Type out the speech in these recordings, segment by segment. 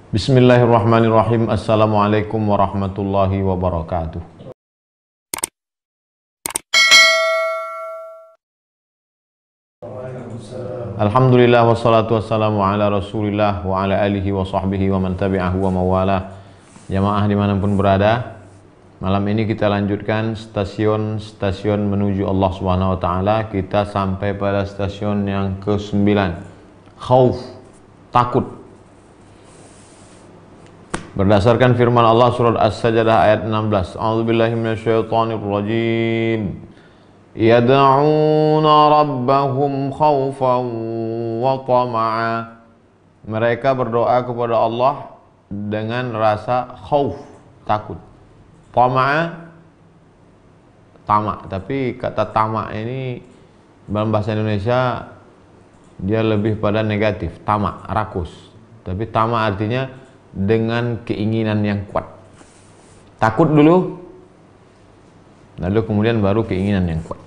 Bismillahirrahmanirrahim. Assalamualaikum warahmatullahi wabarakatuh. Alhamdulillah wassalatu wassalamu ala rasulillah wa ala alihi wa sahbihi wa man tabi'ahu wa mawalah. Jamaah dimanapun berada, malam ini kita lanjutkan stasiun menuju Allah Subhanahu wa ta'ala. Kita sampai pada stasiun yang ke-9, khauf, takut. Berdasarkan firman Allah surat As-Sajdah ayat 16, A'udzubillahi minasyaitonirrajim. Yad'una rabbahum khaufan wa tama'a. Mereka berdoa kepada Allah dengan rasa khauf, takut. Tama'a, tamak. Tapi kata tamak ini dalam bahasa Indonesia dia lebih pada negatif, tamak, rakus. Tapi tamak artinya dengan keinginan yang kuat. Takut dulu, lalu kemudian baru keinginan yang kuat.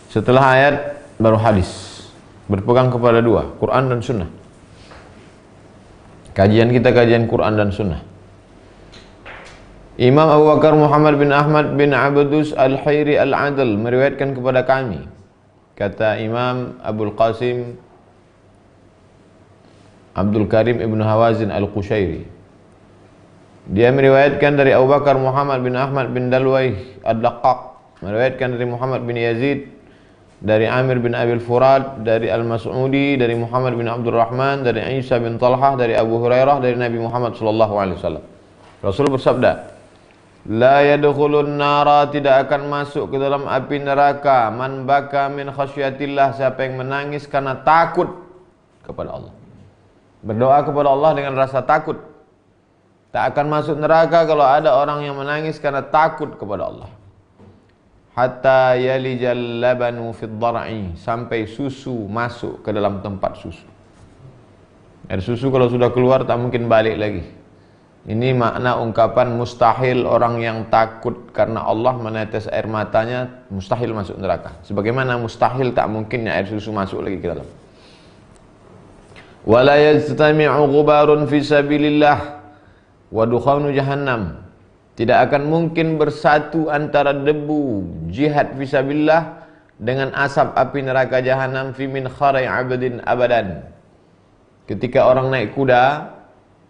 Setelah ayat baru hadis. Berpegang kepada dua, Quran dan Sunnah. Kajian kita kajian Quran dan Sunnah. Imam Abu Bakar Muhammad bin Ahmad bin Abdus Al-Khairi Al-Adl meriwayatkan kepada kami, kata Imam Abul Qasim Abdul Karim Ibn Hawazin Al-Qushairi, dia meriwayatkan dari Abu Bakar Muhammad bin Ahmad bin Dalwaih Ad-Daqqaq, meriwayatkan dari Muhammad bin Yazid, dari Amir bin Abil Furad, dari Al-Mas'udi, dari Muhammad bin Abdurrahman, dari Isa bin Talhah, dari Abu Hurairah, dari Nabi Muhammad SAW. Rasul bersabda, la yadkhulun nara, tidak akan masuk ke dalam api neraka, man baka min khasyatillah, siapa yang menangis karena takut kepada Allah. Berdoa kepada Allah dengan rasa takut. Tak akan masuk neraka kalau ada orang yang menangis karena takut kepada Allah. Hatta yalijal labanu fid dhar'i, sampai susu masuk ke dalam tempat susu. Air susu kalau sudah keluar tak mungkin balik lagi. Ini makna ungkapan mustahil orang yang takut karena Allah menetes air matanya, mustahil masuk neraka. Sebagaimana mustahil tak mungkinnya air susu masuk lagi ke dalam. Wala yajtami'u ghubarun fi sabilillah wa dukhanu jahannam. Tidak akan mungkin bersatu antara debu jihad fisabilillah dengan asap api neraka jahanam fi min kharai abdin abadan. Ketika orang naik kuda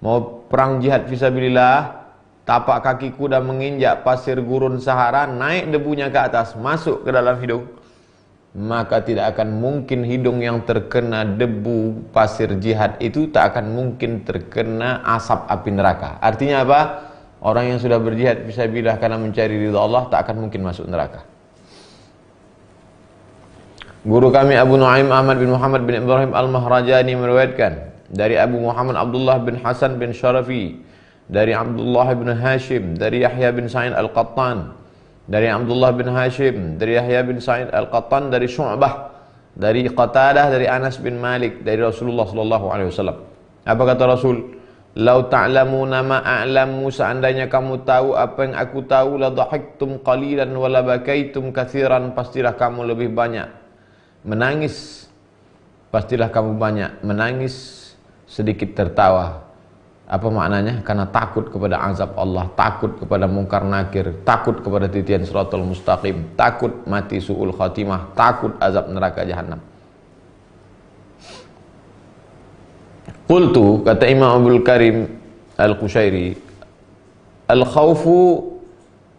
mau perang jihad fisabilillah, tapak kaki kuda menginjak pasir gurun Sahara, naik debunya ke atas, masuk ke dalam hidung, maka tidak akan mungkin hidung yang terkena debu pasir jihad itu tak akan mungkin terkena asap api neraka. Artinya apa? Orang yang sudah berjihad fisabilillah karena mencari ridha Allah tak akan mungkin masuk neraka. Guru kami Abu Nuaim Ahmad bin Muhammad bin Ibrahim Al-Mahrajani meriwayatkan dari Abu Muhammad Abdullah bin Hasan bin Syarafi, dari Abdullah bin Hashim, dari Yahya bin Sa'id Al-Qattan, dari Abdullah bin Hashim, dari Yahya bin Sa'id Al-Qattan, dari Syu'bah, dari Qatadah, dari Anas bin Malik, dari Rasulullah SAW. Apa kata Rasul? Lau ta'lamuna ma a'lamu, seandainya kamu tahu apa yang aku tahu, la dhahiktum qalilan wa la bakaitum katsiran, pastilah kamu lebih banyak menangis, pastilah kamu banyak menangis, sedikit tertawa. Apa maknanya? Karena takut kepada azab Allah, takut kepada mungkar nakir, takut kepada titian siratal mustaqim, takut mati su'ul khatimah, takut azab neraka jahanam. Qultu, kata Imam Abdul Karim Al-Qushairi, al-khawfu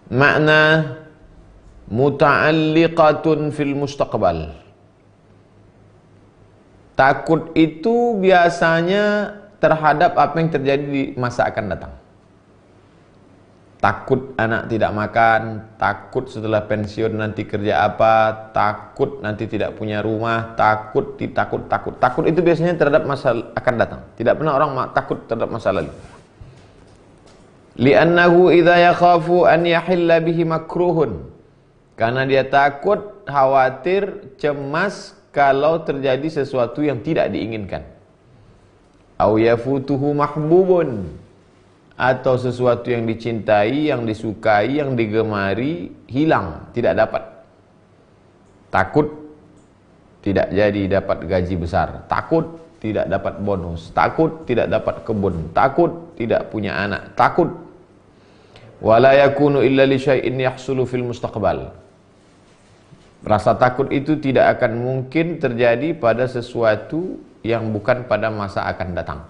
makna muta'alliqatun fil mustaqbal. Takut itu biasanya terhadap apa yang terjadi di masa akan datang. Takut anak tidak makan, takut setelah pensiun nanti kerja apa, takut nanti tidak punya rumah, takut. Takut itu biasanya terhadap masa akan datang. Tidak pernah orang takut terhadap masa lalu. Li'annahu idza yakhafu an yahilla bihi makruhun. Karena dia takut, khawatir, cemas kalau terjadi sesuatu yang tidak diinginkan. Au yafutuhu mahbubun, atau sesuatu yang dicintai, yang disukai, yang digemari hilang, tidak dapat. Takut tidak jadi dapat gaji besar, takut tidak dapat bonus, takut tidak dapat kebun, takut tidak punya anak, takut. Wala yakunu illa li syai'in yahsulu fil mustaqbal. Rasa takut itu tidak akan mungkin terjadi pada sesuatu yang bukan pada masa akan datang.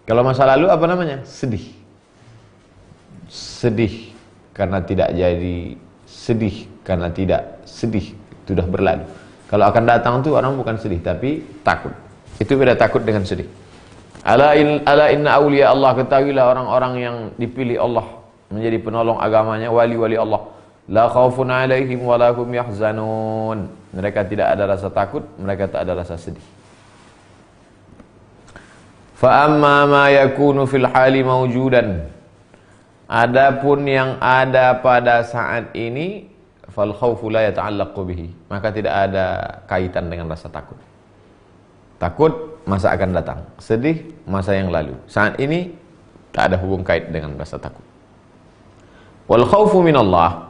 Kalau masa lalu apa namanya? Sedih. Sedih karena tidak jadi, sedih karena tidak, sedih sudah berlalu. Kalau akan datang itu orang bukan sedih tapi takut. Itu beda takut dengan sedih. Ala inna awliya Allah, ketahuilah orang-orang yang dipilih Allah menjadi penolong agamanya, wali-wali Allah. La khaufun alaihim wa la hum yahzanun. Mereka tidak ada rasa takut, mereka tak ada rasa sedih. Fa amma ma yakunu fil hali mawjudan. Adapun yang ada pada saat ini, fal khaufu la yata'allaqu bihi. Maka tidak ada kaitan dengan rasa takut. Takut masa akan datang, sedih masa yang lalu. Saat ini tak ada hubung kait dengan rasa takut. Wal khaufu minallah.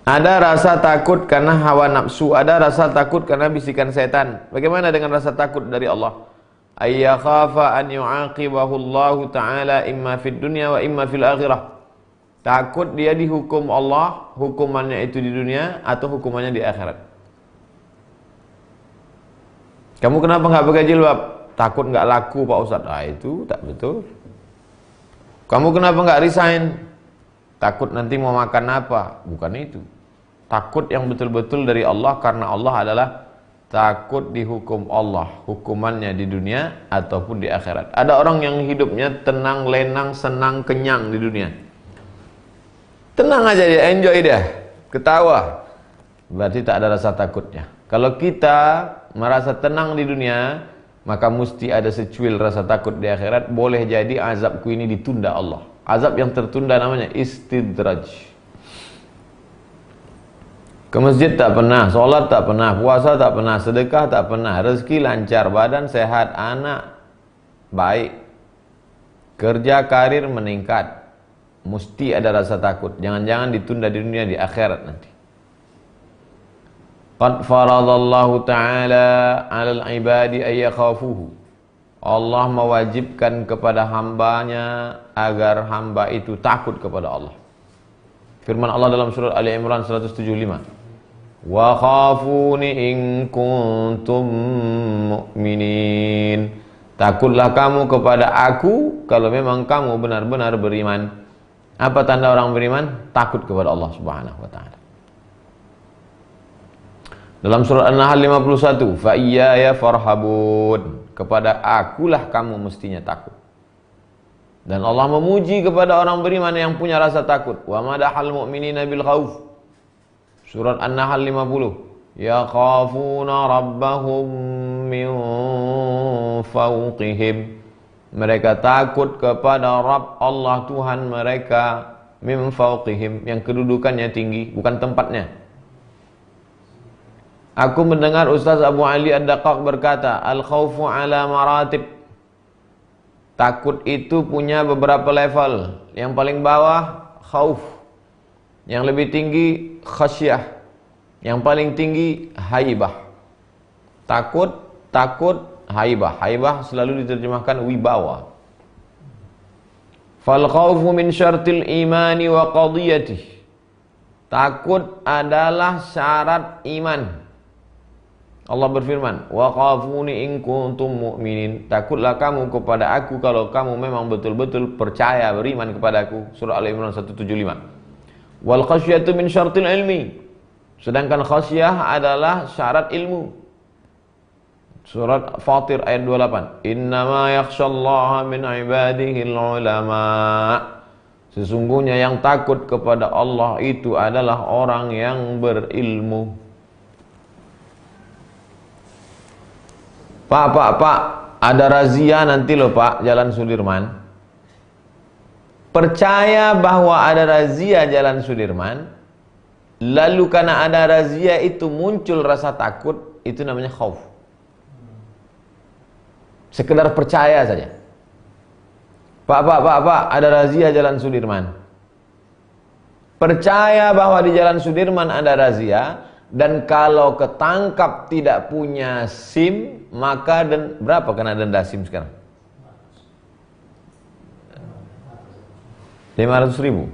Ada rasa takut karena hawa nafsu, ada rasa takut karena bisikan setan. Bagaimana dengan rasa takut dari Allah? Ayyakhafa an yu'aqibahu Allah Ta'ala imma fid dunya wa imma fil akhirah. Takut dia dihukum Allah, hukumannya itu di dunia atau hukumannya di akhirat. Kamu kenapa nggak pakai jilbab? Takut nggak laku Pak Ustadz. Ah, itu tak betul. Kamu kenapa nggak resign? Takut nanti mau makan apa? Bukan itu. Takut yang betul-betul dari Allah karena Allah adalah takut dihukum Allah, hukumannya di dunia ataupun di akhirat. Ada orang yang hidupnya tenang, lenang, senang, kenyang di dunia. Tenang aja dia, enjoy dia, ketawa. Berarti tak ada rasa takutnya. Kalau kita merasa tenang di dunia, maka mesti ada secuil rasa takut di akhirat. Boleh jadi azabku ini ditunda Allah. Azab yang tertunda namanya istidraj. Ke masjid tak pernah, sholat tak pernah, puasa tak pernah, sedekah tak pernah, rezeki lancar, badan sehat, anak baik, kerja karir meningkat. Mesti ada rasa takut. Jangan-jangan ditunda di dunia, di akhirat nanti. Qad faradallahu ta'ala 'alal ibadi ay yakhafuhu. Allah mewajibkan kepada hambanya agar hamba itu takut kepada Allah. Firman Allah dalam surat Ali Imran 175. Wa khafuni in kuntum mu'minin. Takutlah kamu kepada aku kalau memang kamu benar-benar beriman. Apa tanda orang beriman? Takut kepada Allah Subhanahu wa ta'ala. Dalam surat An-Nahl 51, fa iyaya farhabun. Kepada akulah kamu mestinya takut. Dan Allah memuji kepada orang beriman yang punya rasa takut. Wa madahal mu'minina bil khauf. Surat An-Nahl 50. Yakhafuna rabbahum min fawqihim. Mereka takut kepada Rabb Allah Tuhan mereka min fawqihim, yang kedudukannya tinggi, bukan tempatnya. Aku mendengar Ustaz Abu Ali Ad-Daqqaq berkata, al-khawfu ala maratib. Takut itu punya beberapa level. Yang paling bawah khauf, yang lebih tinggi khasyah, yang paling tinggi haibah. Takut, haibah. Haibah selalu diterjemahkan wibawa. Fal khawfu min syartil imani wa qadiyatih. Takut adalah syarat iman. Allah berfirman, wa khafuni in kuntum mu'minin. Takutlah kamu kepada aku kalau kamu memang betul-betul percaya, beriman kepadaku. Surah Al-Imran 175. Wal khasyatu min syartil ilmi. Sedangkan khasyah adalah syarat ilmu. Surat Fatir ayat 28. Innama yakhshallaha min ibadihil ulama. Sesungguhnya yang takut kepada Allah itu adalah orang yang berilmu. Pak, ada razia nanti loh Pak, Jalan Sudirman. Percaya bahwa ada razia Jalan Sudirman, lalu karena ada razia itu muncul rasa takut, itu namanya khauf. Sekedar percaya saja. Pak, ada razia Jalan Sudirman. Percaya bahwa di Jalan Sudirman ada razia, Dan kalau ketangkap tidak punya SIM, maka berapa kena denda SIM sekarang? 500.000.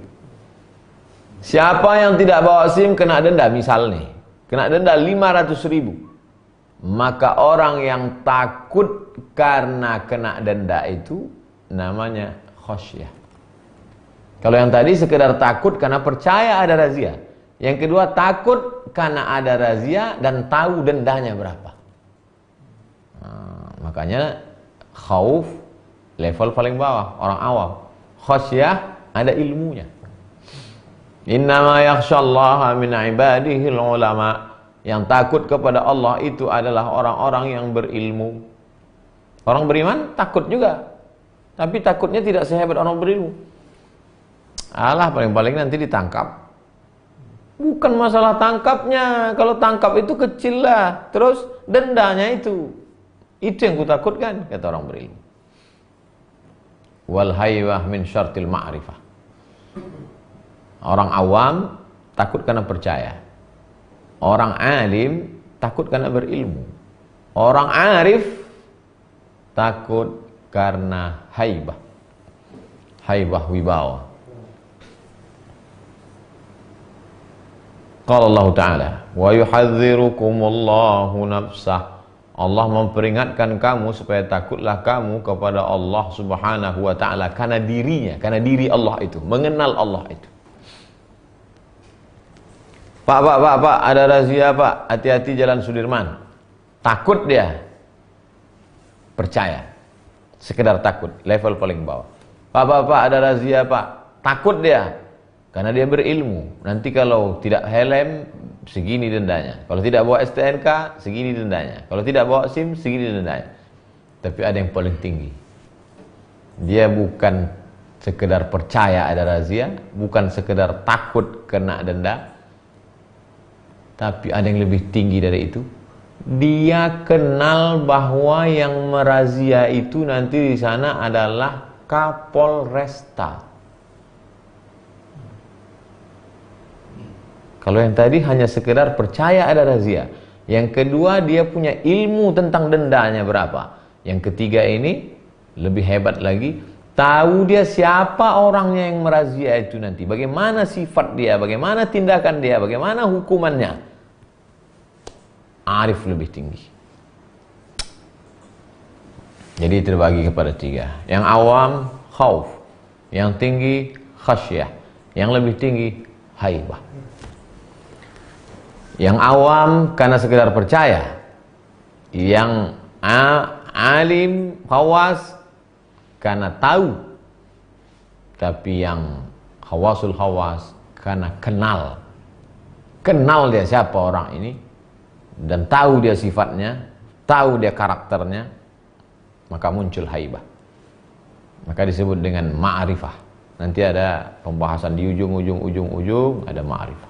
Siapa yang tidak bawa SIM kena denda, misalnya kena denda 500.000. Maka orang yang takut karena kena denda itu namanya khasyah. Kalau yang tadi sekedar takut karena percaya ada razia. Yang kedua takut karena ada razia dan tahu dendanya berapa. Makanya khauf level paling bawah, orang awam. Khasyah ada ilmunya. Innama yakhsyallaha min ibadihil ulama. Yang takut kepada Allah itu adalah orang-orang yang berilmu. Orang beriman takut juga, tapi takutnya tidak sehebat orang berilmu. Alah, paling-paling nanti ditangkap. Bukan masalah tangkapnya. Kalau tangkap itu kecil lah. Terus dendanya itu yang kutakutkan, kata orang berilmu. Wal haywah min syartil ma'rifah. Orang awam takut karena percaya. Orang alim takut karena berilmu. Orang arif takut karena haibah. Haibah wibawa. Qala Allah Ta'ala, wa yuhadzirukumullahu nafsah. Allah memperingatkan kamu supaya takutlah kamu kepada Allah Subhanahu wa Ta'ala karena dirinya, karena diri Allah itu, mengenal Allah itu. Pak, ada razia Pak, hati-hati Jalan Sudirman. Takut dia, percaya, sekedar takut, level paling bawah. Pak, ada razia Pak, takut dia, karena dia berilmu. Nanti kalau tidak helm, segini dendanya. Kalau tidak bawa STNK, segini dendanya. Kalau tidak bawa SIM, segini dendanya. Tapi ada yang paling tinggi. Dia bukan sekedar percaya ada razia, bukan sekedar takut kena denda, tapi ada yang lebih tinggi dari itu. Dia kenal bahwa yang merazia itu nanti di sana adalah Kapolresta. Kalau yang tadi hanya sekedar percaya ada razia. Yang kedua dia punya ilmu tentang dendanya berapa. Yang ketiga ini lebih hebat lagi, tahu dia siapa orangnya yang merazia itu nanti, bagaimana sifat dia, bagaimana tindakan dia, bagaimana hukumannya. Arif lebih tinggi. Jadi terbagi kepada tiga. Yang awam khauf, yang tinggi khasyah, yang lebih tinggi haibah. Yang awam karena sekedar percaya, yang alim khawas karena tahu, tapi yang khawasul khawas karena kenal dia siapa orang ini, dan tahu dia sifatnya, tahu dia karakternya, maka muncul haibah. Maka disebut dengan ma'rifah. Nanti ada pembahasan di ujung ada ma'rifah.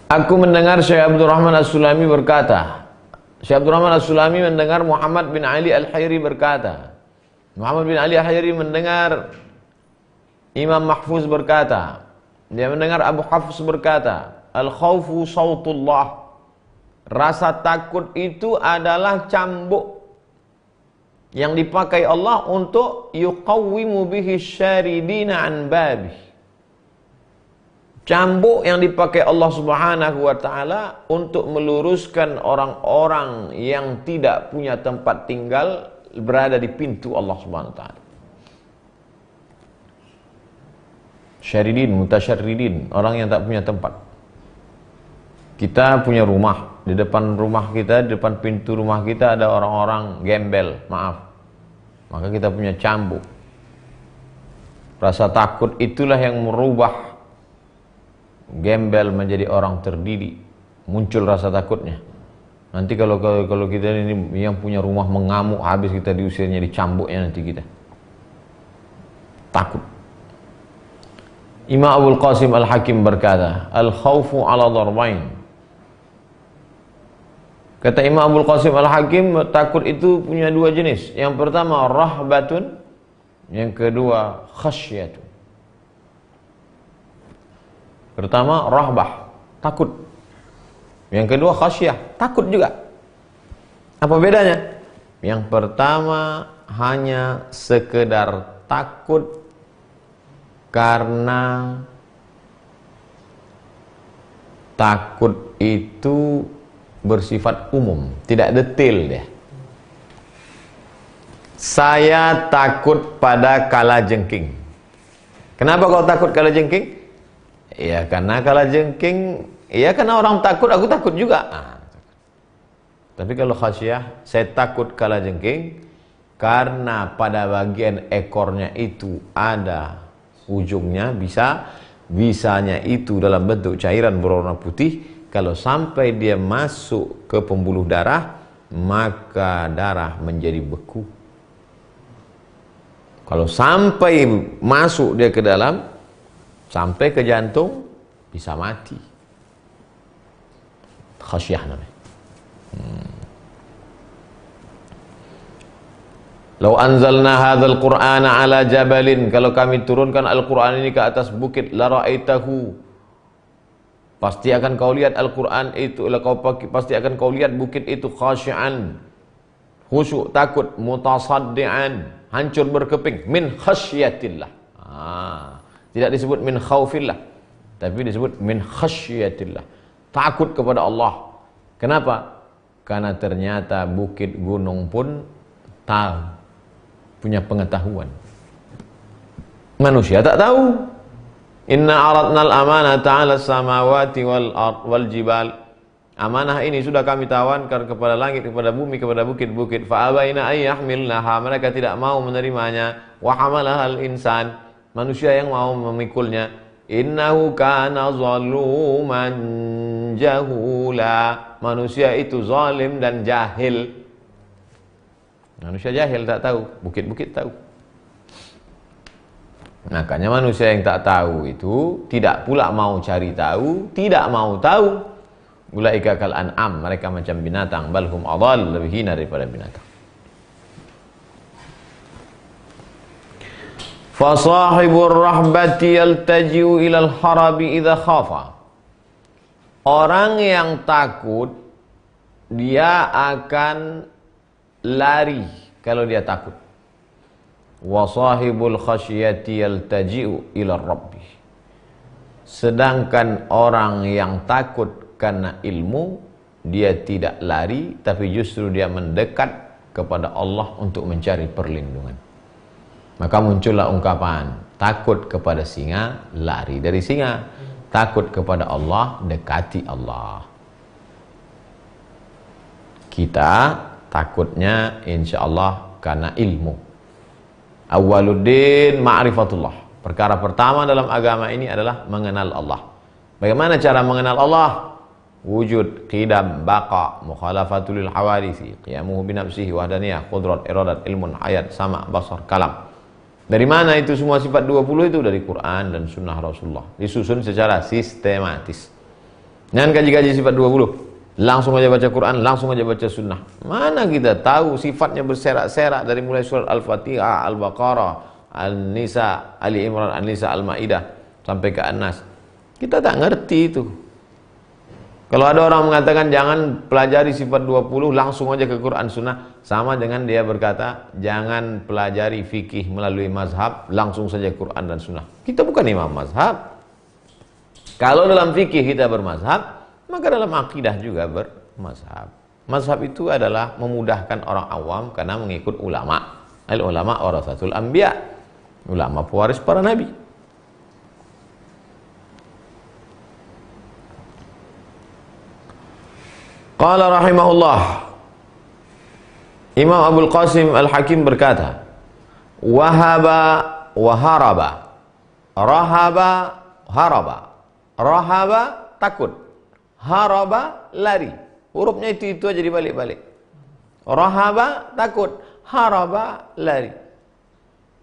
Aku mendengar Syekh Abdurrahman As-Sulami berkata, Syekh Abdurrahman As-Sulami mendengar Muhammad bin Ali Al-Hayri berkata, Muhammad bin Ali Al-Hayri mendengar Imam Mahfuz berkata, dia mendengar Abu Hafs berkata, al-khawfu sautullah. Rasa takut itu adalah cambuk yang dipakai Allah untuk yuqawwimu bihi syaridina an babih. Cambuk yang dipakai Allah Subhanahu wa Ta'ala untuk meluruskan orang-orang yang tidak punya tempat tinggal berada di pintu Allah Subhanahu wa Ta'ala. Syaridin, mutasyarridin, orang yang tak punya tempat. Kita punya rumah, di depan rumah kita, di depan pintu rumah kita ada orang-orang gembel, maaf. Maka kita punya cambuk. Rasa takut itulah yang merubah gembel menjadi orang terdidik, muncul rasa takutnya. Nanti kalau kita ini yang punya rumah mengamuk, habis kita diusirnya, dicambuknya nanti kita takut. Imam Abul Qasim Al-Hakim berkata, al-khawfu ala darbain. Kata Imam Abul Qasim Al-Hakim, takut itu punya dua jenis. Yang pertama rahbatun, yang kedua khasyatun. Pertama rahbah, takut. Yang kedua khasyah, takut juga. Apa bedanya? Yang pertama hanya sekedar takut karena takut itu bersifat umum, tidak detail dia. Saya takut pada kalajengking. Kenapa kau takut kalajengking? Ya karena kalajengking, ya karena orang takut, aku takut juga. Tapi kalau khasyah, saya takut kalajengking karena pada bagian ekornya itu ada ujungnya, bisanya itu dalam bentuk cairan berwarna putih. Kalau sampai dia masuk ke pembuluh darah, maka darah menjadi beku. Kalau sampai masuk dia ke dalam, sampai ke jantung, bisa mati. Khasyah namanya. Lau anzalna hadzal qur'ana ala jabalin, kalau kami turunkan Al-Qur'an ini ke atas bukit, la ra'aitahu, pasti akan kau lihat Al-Qur'an itu, pasti akan kau lihat bukit itu khasyi'an, khusyuk, takut, mutasaddian, hancur berkeping, min khasyatillah. Tidak disebut min khaufillah, tapi disebut min khasyatillah, takut kepada Allah. Kenapa? Karena ternyata bukit gunung pun tahu, punya pengetahuan. Manusia tak tahu. Inna aradnal amanata 'alas samawati wal jibal. Amanah ini sudah kami tawarkan kepada langit, kepada bumi, kepada bukit-bukit. Fa abaina ay yahmilnaha, mereka tidak mau menerimanya. Wa hamalahal insan, manusia yang mau memikulnya. Innahu kana zaluman jahula, manusia itu zalim dan jahil. Manusia jahil, tak tahu, bukit-bukit tahu. Makanya manusia yang tak tahu itu tidak pula mau cari tahu, tidak mau tahu. Ulaika kal an'am, mereka macam binatang, balhum adall, lebih hina daripada binatang. Fasahibur rahbati yaltaji'u ilal harabi idza khafa. Orang yang takut, dia akan lari kalau dia takut. Wa sahibul khasyati yaltaji'u ila rabbi. Sedangkan orang yang takut karena ilmu, dia tidak lari, tapi justru dia mendekat kepada Allah untuk mencari perlindungan. Maka muncullah ungkapan, takut kepada singa, lari dari singa. Takut kepada Allah, dekati Allah. Kita takutnya insya Allah karena ilmu. Awwaluddin ma'rifatullah. Perkara pertama dalam agama ini adalah mengenal Allah. Bagaimana cara mengenal Allah? Wujud, qidam, baqa, mukhalafatul hawadisi, qiyamuhu binafsihi, wahdaniyah, qudrat, iradat, ilmun, hayat, sama, basar, kalam. Dari mana itu semua sifat 20 itu? Dari Quran dan sunnah Rasulullah. Disusun secara sistematis. Jangan kaji-kaji sifat 20. Langsung aja baca Quran, langsung aja baca sunnah. Mana kita tahu sifatnya berserak-serak dari mulai surat Al-Fatihah, Al-Baqarah, Al-Nisa, Ali Imran, Al-Nisa, Al-Ma'idah sampai ke An-Nas. Kita tak ngerti itu. Kalau ada orang mengatakan jangan pelajari sifat 20, langsung aja ke Quran Sunnah, sama dengan dia berkata jangan pelajari fikih melalui mazhab, langsung saja Quran dan Sunnah. Kita bukan imam mazhab. Kalau dalam fikih kita bermazhab, maka dalam akidah juga bermazhab. Mazhab itu adalah memudahkan orang awam karena mengikut ulama. Al-ulama warasatul anbiya, ulama pewaris para nabi. Qala rahimahullah, Imam Abul Qasim Al-Hakim berkata, wahaba waharaba, rahaba haraba, rahaba takut, haraba lari. Hurufnya itu aja dibalik-balik. Rahaba takut, haraba lari.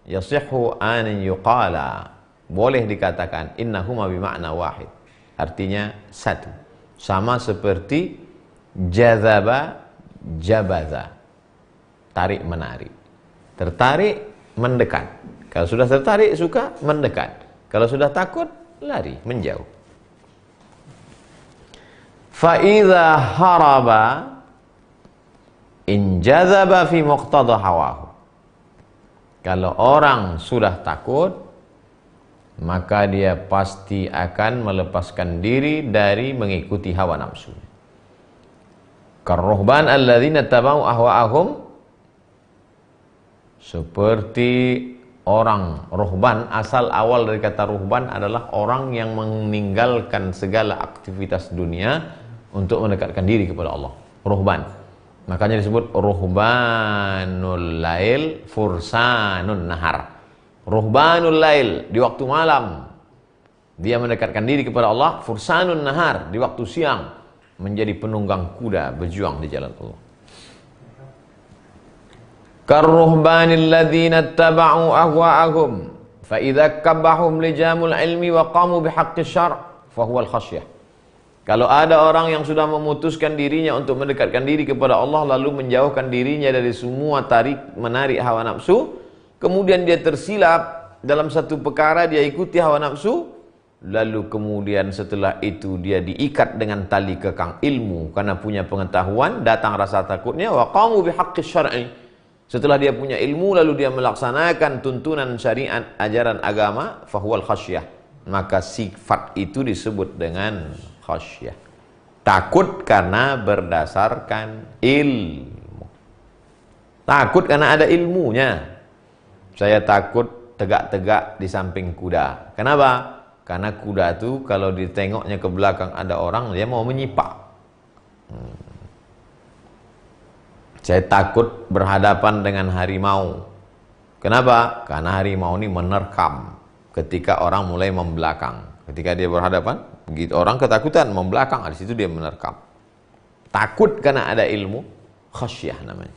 Yasihhu an yuqala, boleh dikatakan innahuma bima'na wahid, artinya satu, sama seperti jazaba, jabaza, tarik menarik, tertarik mendekat. Kalau sudah tertarik suka mendekat, kalau sudah takut lari menjauh. Fa idza haraba injazaba fi muqtada hawahu. Kalau orang sudah takut, maka dia pasti akan melepaskan diri dari mengikuti hawa nafsu. Karruhban alladzina tabau ahwa'ahum, seperti orang ruhban. Asal awal dari kata ruhban adalah orang yang meninggalkan segala aktivitas dunia untuk mendekatkan diri kepada Allah. Ruhban, makanya disebut ruhbanul lail fursanun nahar. Ruhbanul lail, di waktu malam dia mendekatkan diri kepada Allah. Fursanun nahar, di waktu siang menjadi penunggang kuda berjuang di jalan Allah. Karruhbanil ladzina taba'u ahwa'ahum fa idza kabbahum lijamul ilmi wa qamu bihaqqi syar' fa huwal khasyah. Kalau ada orang yang sudah memutuskan dirinya untuk mendekatkan diri kepada Allah, lalu menjauhkan dirinya dari semua menarik hawa nafsu, kemudian dia tersilap dalam satu perkara, dia ikuti hawa nafsu, lalu kemudian setelah itu dia diikat dengan tali kekang ilmu karena punya pengetahuan, datang rasa takutnya, wa qamu bihaqqi syar'i. Setelah dia punya ilmu, lalu dia melaksanakan tuntunan syariat ajaran agama, fahuwal khasyah. Maka sifat itu disebut dengan khasyah. Takut karena berdasarkan ilmu. Takut karena ada ilmunya. Saya takut tegak-tegak di samping kuda. Kenapa? Karena kuda itu kalau ditengoknya ke belakang ada orang, dia mau menyipak. Saya takut berhadapan dengan harimau. Kenapa? Karena harimau ini menerkam ketika orang mulai membelakang. Ketika dia berhadapan, begitu orang ketakutan membelakang, di situ dia menerkam. Takut karena ada ilmu, khasyah namanya.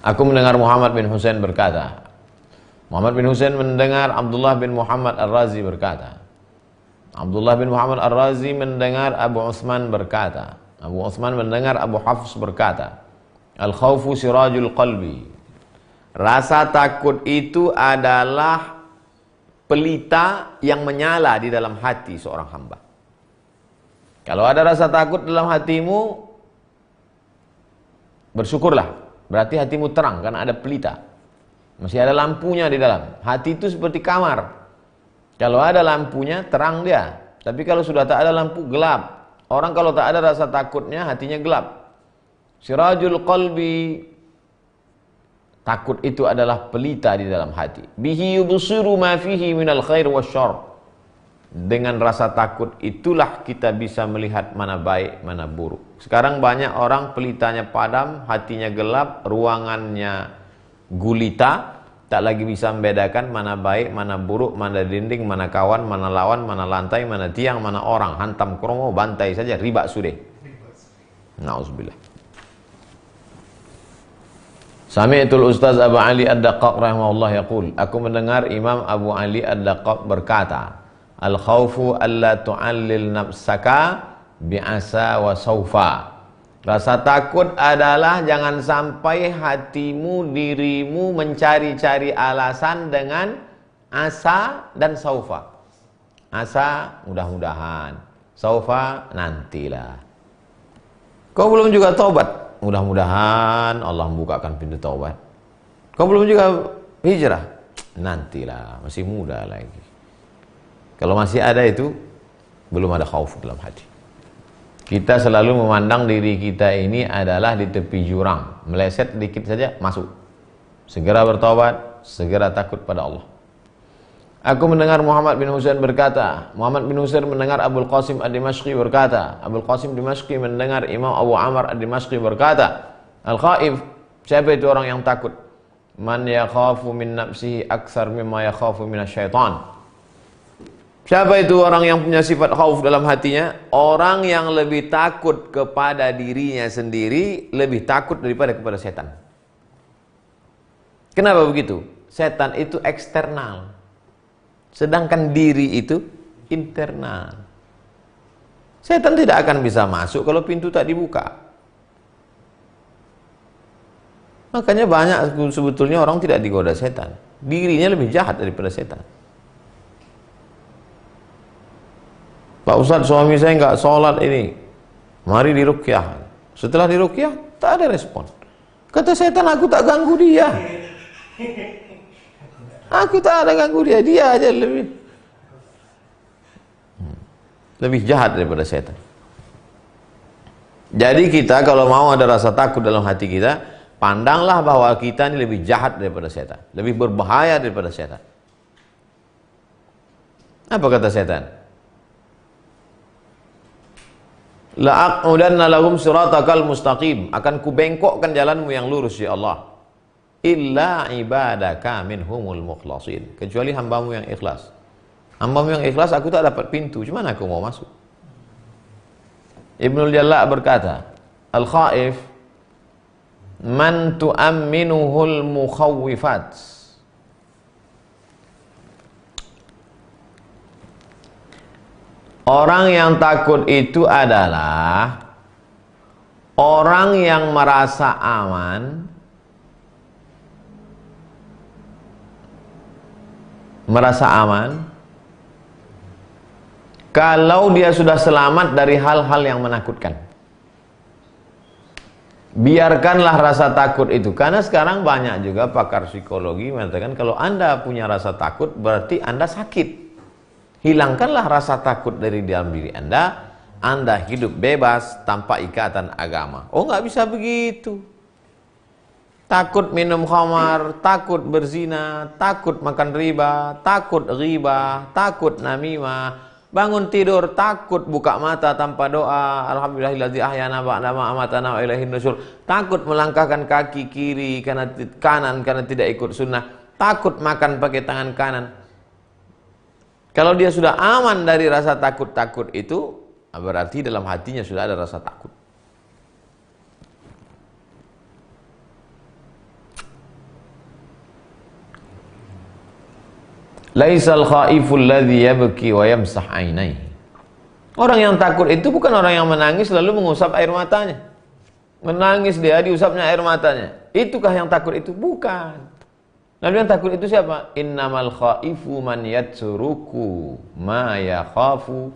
Aku mendengar Muhammad bin Husain berkata, Muhammad bin Husain mendengar Abdullah bin Muhammad Ar-Razi berkata, Abdullah bin Muhammad Ar-Razi mendengar Abu Utsman berkata, Abu Utsman mendengar Abu Hafs berkata, al-khawfu sirajul qalbi. Rasa takut itu adalah pelita yang menyala di dalam hati seorang hamba. Kalau ada rasa takut dalam hatimu, bersyukurlah. Berarti hatimu terang karena ada pelita. Masih ada lampunya di dalam. Hati itu seperti kamar. Kalau ada lampunya, terang dia. Tapi kalau sudah tak ada lampu, gelap. Orang kalau tak ada rasa takutnya, hatinya gelap. Sirajul qalbi, takut itu adalah pelita di dalam hati. Bihi yubsiru ma fihi minal khair wasyarr. Dengan rasa takut itulah kita bisa melihat mana baik, mana buruk. Sekarang banyak orang pelitanya padam, hatinya gelap, ruangannya gulita, tak lagi bisa membedakan mana baik, mana buruk, mana dinding, mana kawan, mana lawan, mana lantai, mana tiang, mana orang. Hantam kromo, bantai saja, riba sudah. Na'udzubillah. Sami'tul Ustaz Abu Ali Ad-Daqqaq rahimahullah yaqul, aku mendengar Imam Abu Ali Ad-Daqqaq berkata, al-khawfu alla tu'allil nafsaka bi'asa wa saufa. Rasa takut adalah jangan sampai hatimu, dirimu mencari-cari alasan dengan asa dan saufa. Asa, mudah-mudahan. Saufa, nantilah. Kau belum juga taubat, mudah-mudahan Allah membukakan pintu taubat. Kau belum juga hijrah, nantilah, masih muda lagi. Kalau masih ada itu, belum ada khauf dalam hati. Kita selalu memandang diri kita ini adalah di tepi jurang, meleset dikit saja masuk. Segera bertobat, segera takut pada Allah. Aku mendengar Muhammad bin Husain berkata, Muhammad bin Husain mendengar Abul Qasim Ad-Dimashqi berkata, Abul Qasim Dimashqi mendengar Imam Abu Amr Ad-Dimashqi berkata, al-khaif, siapa itu orang yang takut? Man yakhafu min nafsihi aktsar mimma yakhafu minasyaitan. Siapa itu orang yang punya sifat khauf dalam hatinya? Orang yang lebih takut kepada dirinya sendiri, lebih takut daripada kepada setan. Kenapa begitu? Setan itu eksternal, sedangkan diri itu internal. Setan tidak akan bisa masuk kalau pintu tak dibuka. Makanya banyak sebetulnya orang tidak digoda setan. Dirinya lebih jahat daripada setan. Pak Ustadz, suami saya nggak sholat ini, mari diruqyah. Setelah diruqyah tak ada respon. Kata setan, aku tak ganggu dia. Aku tak ada ganggu dia, dia aja lebih jahat daripada setan. Jadi kita kalau mau ada rasa takut dalam hati kita, pandanglah bahwa kita ini lebih jahat daripada setan, lebih berbahaya daripada setan. Apa kata setan? La'aqudanna lahum siratakal mustaqim, akan kubengkokkan jalanmu yang lurus ya Allah. Illa ibadaka minhumul mukhlasin, kecuali hambamu yang ikhlas. Hambamu yang ikhlas aku tak dapat pintu, cuman aku mau masuk. Ibnul Jalla berkata, al-khaif man tu'amminuhul mukhawwifat. Orang yang takut itu adalah orang yang merasa aman, kalau dia sudah selamat dari hal-hal yang menakutkan. Biarkanlah rasa takut itu, karena sekarang banyak juga pakar psikologi mengatakan kalau Anda punya rasa takut berarti Anda sakit. Hilangkanlah rasa takut dari dalam diri Anda hidup bebas tanpa ikatan agama. Oh, nggak bisa begitu. Takut minum khamar, takut berzina, takut makan riba, takut ghibah, takut namimah. Bangun tidur takut buka mata tanpa doa, alhamdulillahillazi ahyana ba'da ma amatana wa ilaihin nusyur. Takut melangkahkan kaki kiri karena kanan karena tidak ikut sunnah. Takut makan pakai tangan kanan. Kalau dia sudah aman dari rasa takut-takut itu, berarti dalam hatinya sudah ada rasa takut. Laisal khaiful ladzi yabki wa yamsah ainaihi. Orang yang takut itu bukan orang yang menangis lalu mengusap air matanya. Menangis dia diusapnya air matanya. Itukah yang takut itu? Bukan. Lalu yang takut itu siapa? Innamal khaifu man yatsuruku ma yakhafu.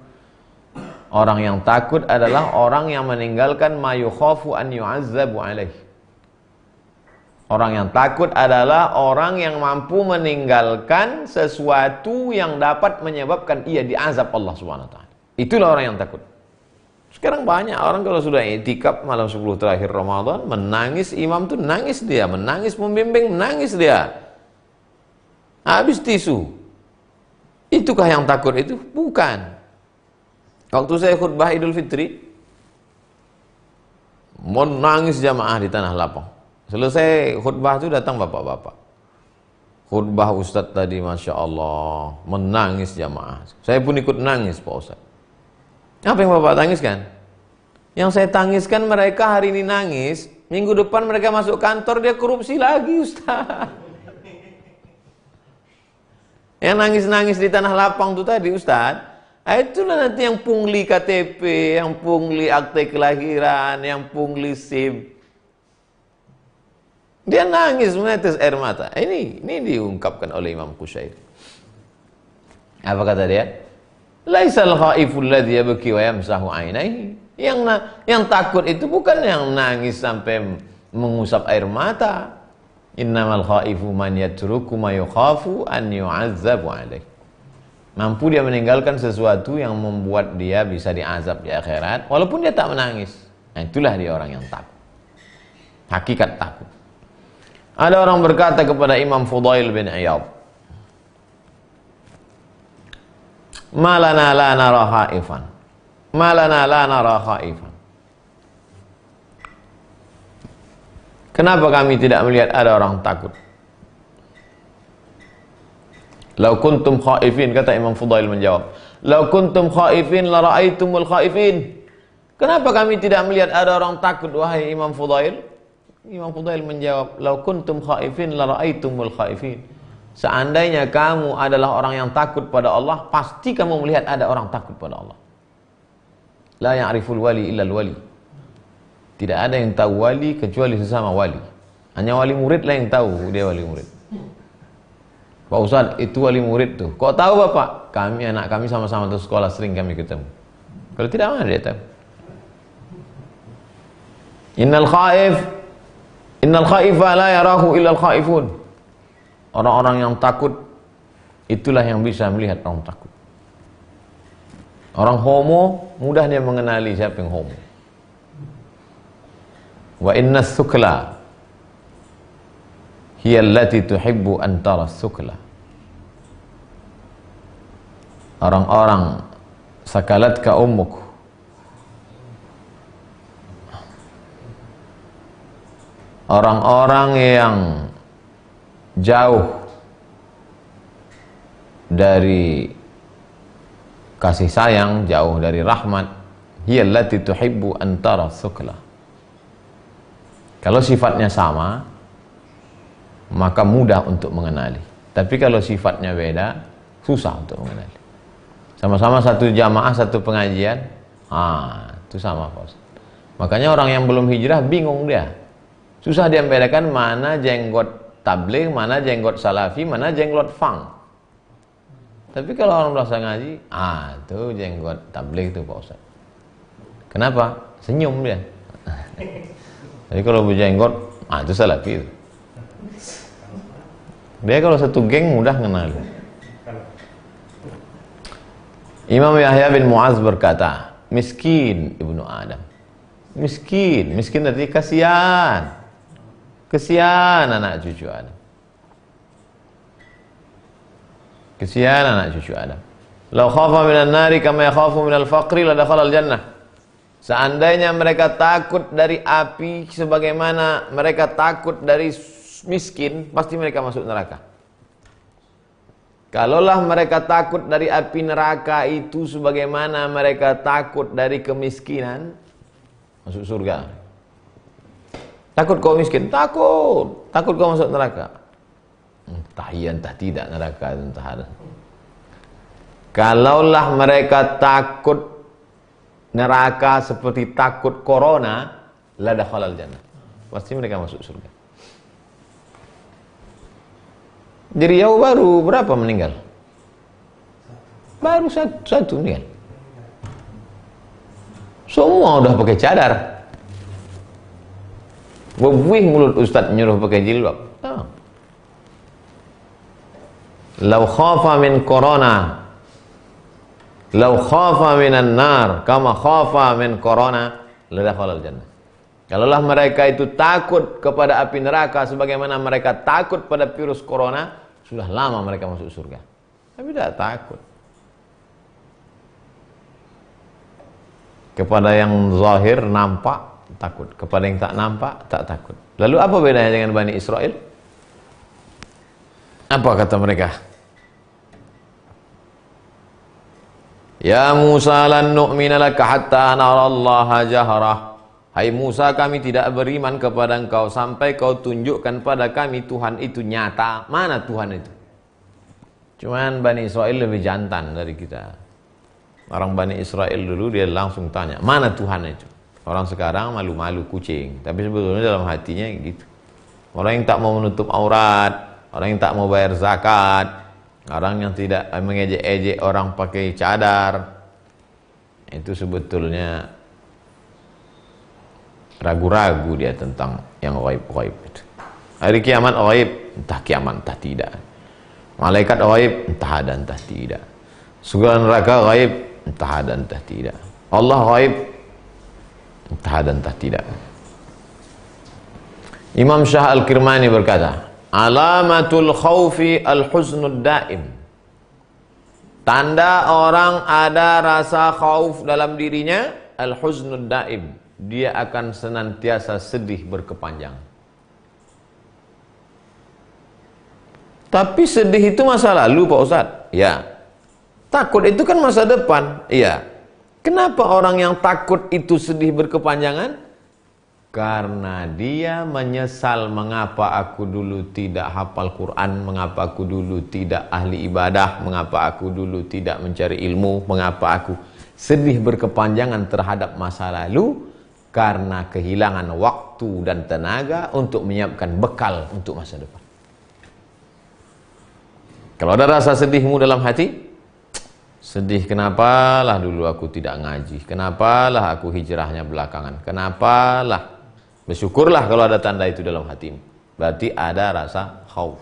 Orang yang takut adalah orang yang meninggalkan ma yukhafu an yu'azzabu alaihi. Orang yang takut adalah orang yang mampu meninggalkan sesuatu yang dapat menyebabkan ia diazab Allah Subhanahu wa taala. Itulah orang yang takut. Sekarang banyak orang kalau sudah i'tikaf malam 10 terakhir Ramadan, menangis imam tuh nangis dia, menangis pembimbing menangis dia. Habis tisu. Itukah yang takut itu? Bukan. Waktu saya khutbah Idul Fitri, menangis jamaah di Tanah Lapang. Selesai khutbah itu datang bapak-bapak. Khutbah Ustadz tadi Masya Allah, menangis jamaah. Saya pun ikut nangis Pak Ustadz. Apa yang bapak tangiskan? Yang saya tangiskan mereka hari ini nangis, minggu depan mereka masuk kantor dia korupsi lagi Ustadz. Yang nangis-nangis di Tanah Lapang itu tadi Ustadz, itulah nanti yang pungli KTP, yang pungli akte kelahiran, yang pungli SIM. Dia nangis menetes air mata. Ini diungkapkan oleh Imam Qushairi. Apa kata dia? Laisal khaiful ladzi yabki wa yamsahu ainaihi. Yang takut itu bukan yang nangis sampai mengusap air mata. Innamal khaifu man yatruku ma yukhafu an yu'azzabu alaihi. Mampu dia meninggalkan sesuatu yang membuat dia bisa diazab di akhirat walaupun dia tak menangis. Nah, itulah dia orang yang takut. Hakikat takut. Ada orang berkata kepada Imam Fudail bin Iyad, "Malana la nara khaifan. Malana la nara khaifan." Kenapa kami tidak melihat ada orang takut? Lau kuntum khaifin, kata Imam Fudail menjawab, "Lau kuntum khaifin la ra'aitumul khaifin." Kenapa kami tidak melihat ada orang takut wahai Imam Fudail? Imam Fudail menjawab, "Lau kuntum khaifin la ra'aitumul khaifin." Seandainya kamu adalah orang yang takut pada Allah, pasti kamu melihat ada orang takut pada Allah. La ya'riful wali illal wali. Tidak ada yang tahu wali kecuali sesama wali. Hanya wali murid lah yang tahu dia wali murid. Pak Ustadz, itu wali murid tuh. Kok tahu Bapak? Anak kami sama-sama tuh sekolah, sering kami ketemu. Kalau tidak, mana dia tahu? Innal khaifa la yarahu illal khaifun. Orang-orang yang takut itulah yang bisa melihat orang takut. Orang homo mudah dia mengenali siapa yang homo. Wa inna sukla hiya allati tuhibbu an tara sukla. Orang-orang sakalatka ummuk, orang-orang yang jauh dari kasih sayang, jauh dari rahmat, hiya allati tuhibbu an tara sukla. Kalau sifatnya sama, maka mudah untuk mengenali. Tapi kalau sifatnya beda, susah untuk mengenali. Sama-sama satu jamaah, satu pengajian, itu sama, Pak Ustaz. Makanya orang yang belum hijrah bingung dia. Susah dia membedakan mana jenggot tabligh, mana jenggot salafi, mana jenggot fang. Tapi kalau orang merasa ngaji, itu jenggot tabligh itu, Pak Ustaz. Kenapa? Senyum dia. Jadi kalau berjenggot, itu salafi itu. Dia kalau satu geng mudah kenal. Imam Yahya bin Mu'az berkata, miskin ibnu Adam. Miskin artinya kasihan. Kesian anak cucu Adam. Kesian anak cucu Adam. Lau khafa minan nari kama yakhafu minal faqri la dakhala al-jannah. Seandainya mereka takut dari api sebagaimana mereka takut dari miskin, pasti mereka masuk neraka. Kalaulah mereka takut dari api neraka itu sebagaimana mereka takut dari kemiskinan, masuk surga. Takut kau miskin? Takut. Takut kau masuk neraka? Entah iya, entah tidak neraka, entah ada. Kalaulah mereka takut neraka seperti takut corona, la dakhalal jannah. Pasti mereka masuk surga. Jadi Riau baru berapa meninggal? Baru satu meninggal. Semua udah pakai cadar. Bebuih mulut Ustaz nyuruh pakai jilbab. Lau khafa min corona, lau khafa minan nar, kama khafa min corona, la dakhalal jannah. Kalaulah mereka itu takut kepada api neraka sebagaimana mereka takut pada virus corona, sudah lama mereka masuk surga. Tapi tidak takut. Kepada yang zahir nampak takut, kepada yang tak nampak tak takut. Lalu apa bedanya dengan Bani Israel? Apa kata mereka? Ya Musa lan nu'mina laka hatta narallaha jahrah. Hai Musa, kami tidak beriman kepada engkau sampai kau tunjukkan pada kami Tuhan itu nyata. Mana Tuhan itu? Cuman Bani Israel lebih jantan dari kita. Orang Bani Israel dulu dia langsung tanya, mana Tuhan itu? Orang sekarang malu-malu kucing. Tapi sebetulnya dalam hatinya gitu. Orang yang tak mau menutup aurat, orang yang tak mau bayar zakat, orang yang tidak mengejek-ejek orang pakai cadar, itu sebetulnya ragu-ragu dia tentang yang ghaib-ghaib itu. Hari kiamat ghaib, entah kiamat entah tidak. Malaikat ghaib, entah ada entah tidak. Surga neraka ghaib, entah ada entah tidak. Allah ghaib, entah ada entah tidak. Imam Syah Al-Kirmani berkata, alamatul khawfi al-huznud daim. Tanda orang ada rasa khauf dalam dirinya, al-huznud daim. Dia akan senantiasa sedih berkepanjangan. Tapi sedih itu masa lalu, Pak Ustadz. Ya. Takut itu kan masa depan. Iya. Kenapa orang yang takut itu sedih berkepanjangan? Karena dia menyesal mengapa aku dulu tidak hafal Quran, mengapa aku dulu tidak ahli ibadah, mengapa aku dulu tidak mencari ilmu, mengapa aku sedih berkepanjangan terhadap masa lalu. Karena kehilangan waktu dan tenaga untuk menyiapkan bekal untuk masa depan. Kalau ada rasa sedihmu dalam hati, Sedih, kenapalah dulu aku tidak ngaji, kenapalah aku hijrahnya belakangan, kenapalah. Bersyukurlah kalau ada tanda itu dalam hatimu. Berarti ada rasa khauf.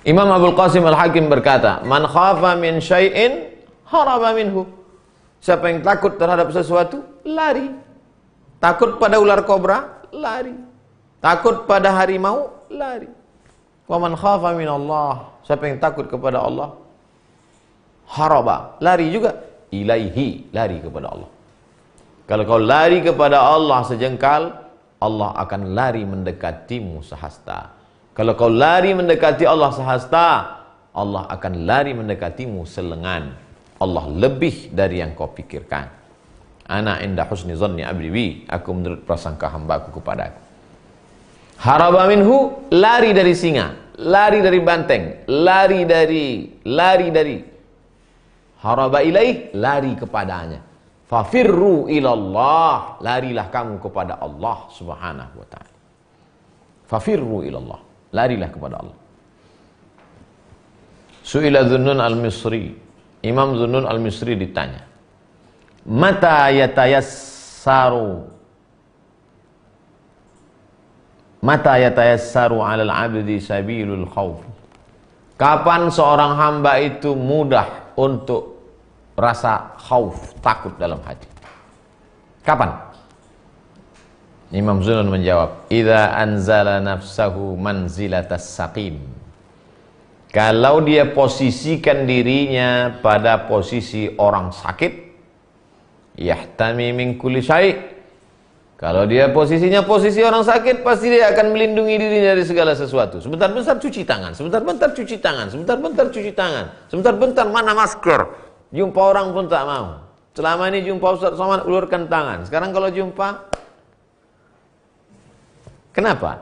Imam Abdul Qasim Al-Hakim berkata, "Man khafa min syai'in haraba minhu." Siapa yang takut terhadap sesuatu, lari. Takut pada ular kobra, lari. Takut pada harimau, lari. Wa man khafa min Allah. Siapa yang takut kepada Allah, haraba, lari juga. Ilaihi, lari kepada Allah. Kalau kau lari kepada Allah sejengkal, Allah akan lari mendekatimu sehasta. Kalau kau lari mendekati Allah sehasta, Allah akan lari mendekatimu selengan. Allah lebih dari yang kau pikirkan. Ana inda husni zanni abdi bi, aku menurut prasangka hambaku kepadaku. Haraba minhu, lari dari singa, lari dari banteng, lari dari. Haraba ilaih, lari kepadanya. Fafirru ilallah, larilah kamu kepada Allah subhanahu wa ta'ala. Fafirru ilallah, larilah kepada Allah. Su'ila Dhunnun al-Misri, Imam Dhunnun al-Misri ditanya, Mata yatayassaru alal abdi sabilul khawf. Kapan seorang hamba itu mudah untuk rasa khauf, takut dalam hati? Kapan? Imam Zunnun menjawab, idza anzala nafsahu manzilatas saqim. Kalau dia posisikan dirinya pada posisi orang sakit, yahtami min kulli syai'. Kalau dia posisinya posisi orang sakit, pasti dia akan melindungi dirinya dari segala sesuatu. Sebentar-bentar cuci tangan, sebentar-bentar cuci tangan, sebentar-bentar cuci tangan, sebentar-bentar mana masker. Jumpa orang pun tak mau. Selama ini jumpa Ustaz Somad, ulurkan tangan. Sekarang kalau jumpa, kenapa?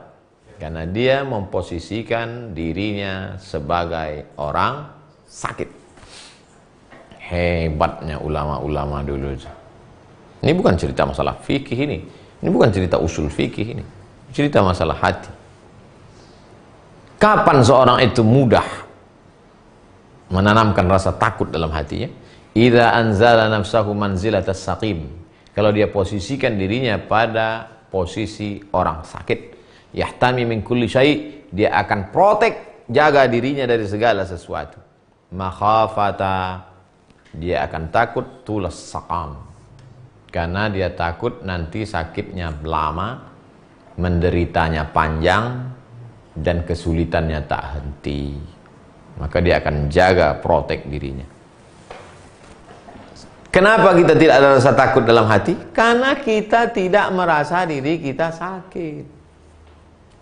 Karena dia memposisikan dirinya sebagai orang sakit. Hebatnya ulama-ulama dulu. Ini bukan cerita masalah fikih ini. Ini bukan cerita usul fikih ini. Cerita masalah hati. Kapan seorang itu mudah menanamkan rasa takut dalam hatinya? Idza anzala nafsahu manzilatas saqim. Kalau dia posisikan dirinya pada posisi orang sakit, yahtami min kulli syai', dia akan protek, jaga dirinya dari segala sesuatu. Makhafata, dia akan takut tulas saqam. Karena dia takut nanti sakitnya lama, menderitanya panjang, dan kesulitannya tak henti. Maka dia akan jaga, protek dirinya. Kenapa kita tidak ada rasa takut dalam hati? Karena kita tidak merasa diri kita sakit.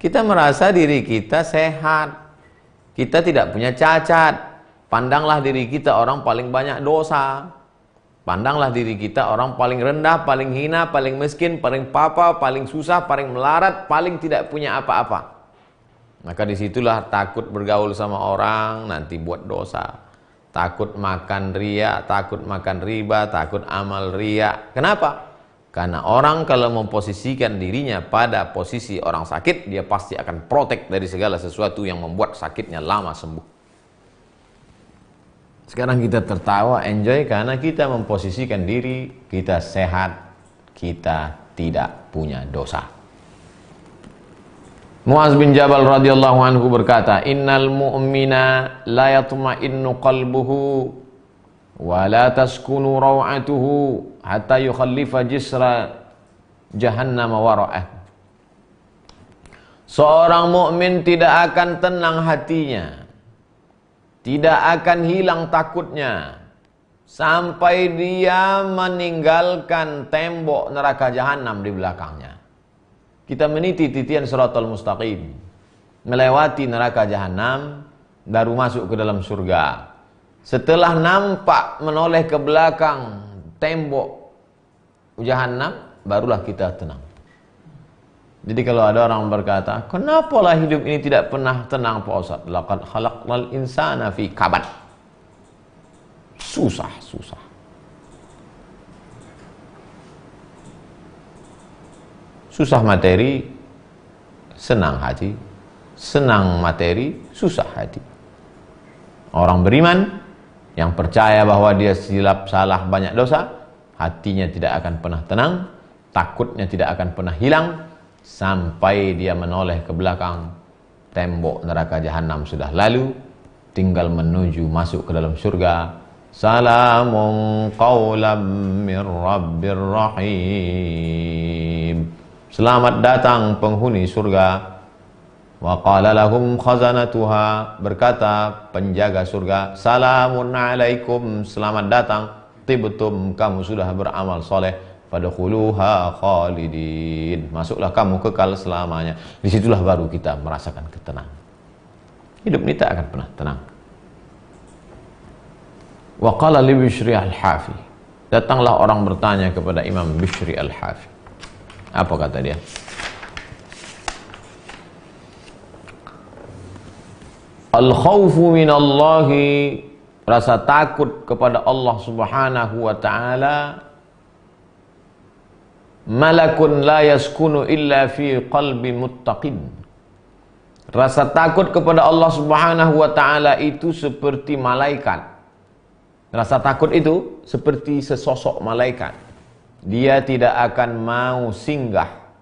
Kita merasa diri kita sehat. Kita tidak punya cacat. Pandanglah diri kita orang paling banyak dosa. Pandanglah diri kita orang paling rendah, paling hina, paling miskin, paling papa, paling susah, paling melarat, paling tidak punya apa-apa. Maka disitulah takut bergaul sama orang, nanti buat dosa. Takut makan riya, takut makan riba, takut amal riya. Kenapa? Karena orang kalau memposisikan dirinya pada posisi orang sakit, dia pasti akan protek dari segala sesuatu yang membuat sakitnya lama sembuh. Sekarang kita tertawa, enjoy, karena kita memposisikan diri, kita sehat, kita tidak punya dosa. Muaz bin Jabal radhiyallahu anhu berkata, innal mu'mina la yatma'innu qalbuhu wa la taskunu raw'atuhu hatta yukhallifa jisra jahannam wara'ah. Seorang mukmin tidak akan tenang hatinya, tidak akan hilang takutnya sampai dia meninggalkan tembok neraka jahanam di belakangnya. Kita meniti titian Shiratal Mustaqim, melewati neraka jahanam, baru masuk ke dalam surga. Setelah nampak menoleh ke belakang tembok jahanam, barulah kita tenang. Jadi kalau ada orang berkata, kenapalah hidup ini tidak pernah tenang Pak Ustaz? Laqad khalaqnal insana fi kabad. Susah. Susah materi, senang hati. Senang materi, susah hati. Orang beriman yang percaya bahwa dia silap, salah, banyak dosa, hatinya tidak akan pernah tenang, takutnya tidak akan pernah hilang, sampai dia menoleh ke belakang, tembok neraka jahanam sudah lalu, tinggal menuju masuk ke dalam surga. Salamun qawlam min rabbir rahim. Selamat datang penghuni surga. Wa qala lahum khazanatuha, berkata penjaga surga, salamun alaikum, selamat datang, tibtum, kamu sudah beramal soleh, fadkhuluha khalidin, masuklah kamu kekal selamanya. Disitulah baru kita merasakan ketenangan. Hidup ini tak akan pernah tenang. Wa qala li Bishri al-Hafi, datanglah orang bertanya kepada Imam Bishri al-Hafi. Apa kata dia? Al-khawfu minallahi, rasa takut kepada Allah subhanahu wa ta'ala, malakun la yaskunu illa fi qalbi muttaqin. Rasa takut kepada Allah subhanahu wa ta'ala itu seperti malaikat. Rasa takut itu seperti sesosok malaikat. Dia tidak akan mau singgah